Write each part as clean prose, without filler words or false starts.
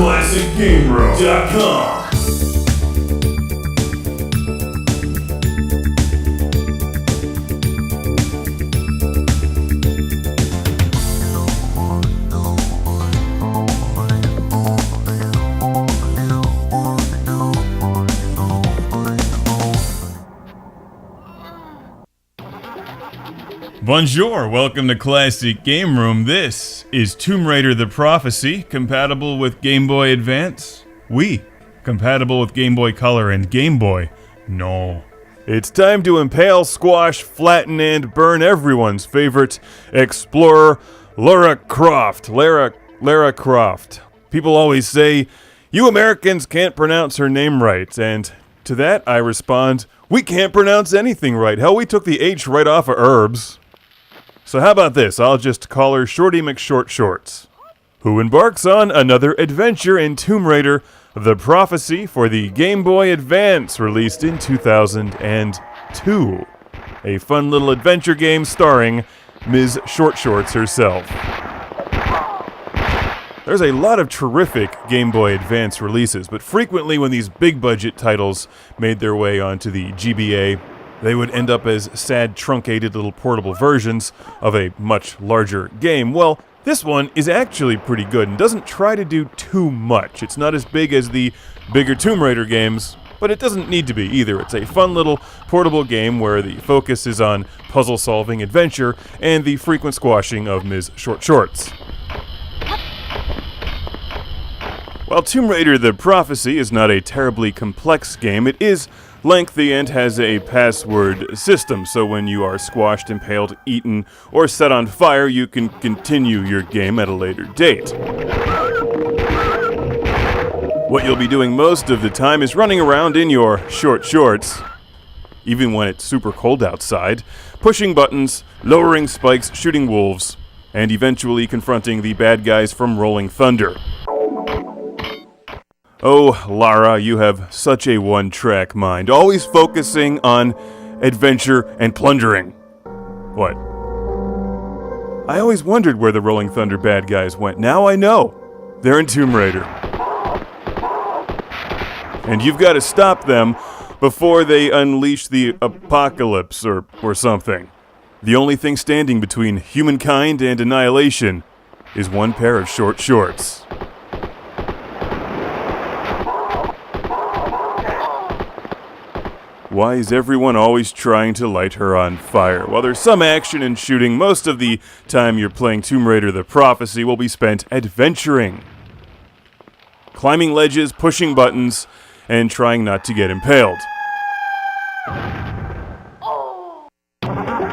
ClassicGameRoom.com. Bonjour, welcome to Classic Game Room. This is Tomb Raider The Prophecy, compatible with Game Boy Advance. Compatible with Game Boy Color and Game Boy. No. It's time to impale, squash, flatten, and burn everyone's favorite explorer, Lara Croft. Lara Croft. People always say, you Americans can't pronounce her name right, and to that I respond, we can't pronounce anything right. Hell, we took the H right off of herbs. So how about this? I'll just call her Shorty McShortshorts, who embarks on another adventure in Tomb Raider The Prophecy for the Game Boy Advance, released in 2002. A fun little adventure game starring Ms. Shortshorts herself. There's a lot of terrific Game Boy Advance releases, but frequently when these big budget titles made their way onto the GBA, they would end up as sad, truncated little portable versions of a much larger game. Well, this one is actually pretty good and doesn't try to do too much. It's not as big as the bigger Tomb Raider games, but it doesn't need to be either. It's a fun little portable game where the focus is on puzzle-solving adventure and the frequent squashing of Ms. Shortshorts. While Tomb Raider The Prophecy is not a terribly complex game, it is lengthy and has a password system, so when you are squashed, impaled, eaten, or set on fire, you can continue your game at a later date. What you'll be doing most of the time is running around in your short shorts, even when it's super cold outside, pushing buttons, lowering spikes, shooting wolves, and eventually confronting the bad guys from Rolling Thunder. Oh, Lara, you have such a one-track mind, always focusing on adventure and plundering. What? I always wondered where the Rolling Thunder bad guys went. Now I know. They're in Tomb Raider. And you've got to stop them before they unleash the apocalypse or something. The only thing standing between humankind and annihilation is one pair of short shorts. Why is everyone always trying to light her on fire? While there's some action and shooting, most of the time you're playing Tomb Raider The Prophecy will be spent adventuring. Climbing ledges, pushing buttons, and trying not to get impaled.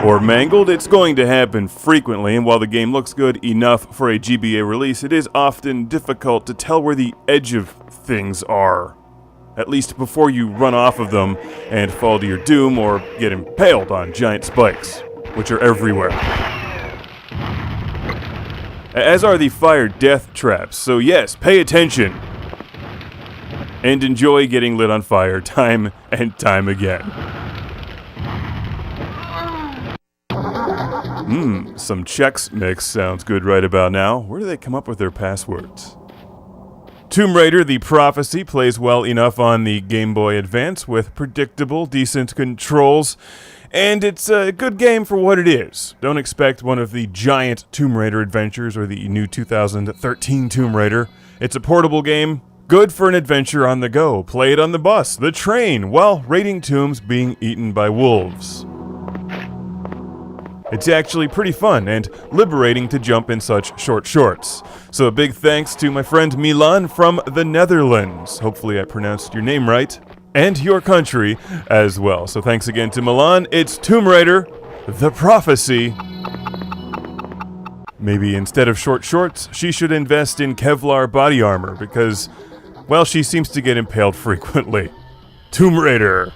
Or mangled. It's going to happen frequently, and while the game looks good enough for a GBA release, it is often difficult to tell where the edge of things are. At least before you run off of them and fall to your doom or get impaled on giant spikes, which are everywhere. As are the fire death traps, so yes, pay attention. And enjoy getting lit on fire time and time again. Some Chex Mix sounds good right about now. Where do they come up with their passwords? Tomb Raider The Prophecy plays well enough on the Game Boy Advance with predictable, decent controls, and it's a good game for what it is. Don't expect one of the giant Tomb Raider adventures or the new 2013 Tomb Raider. It's a portable game, good for an adventure on the go. Play it on the bus, the train, while raiding tombs being eaten by wolves. It's actually pretty fun and liberating to jump in such short shorts. So a big thanks to my friend Milan from the Netherlands. Hopefully I pronounced your name right. And your country as well. So thanks again to Milan. It's Tomb Raider The Prophecy. Maybe instead of short shorts, she should invest in Kevlar body armor because, well, she seems to get impaled frequently. Tomb Raider.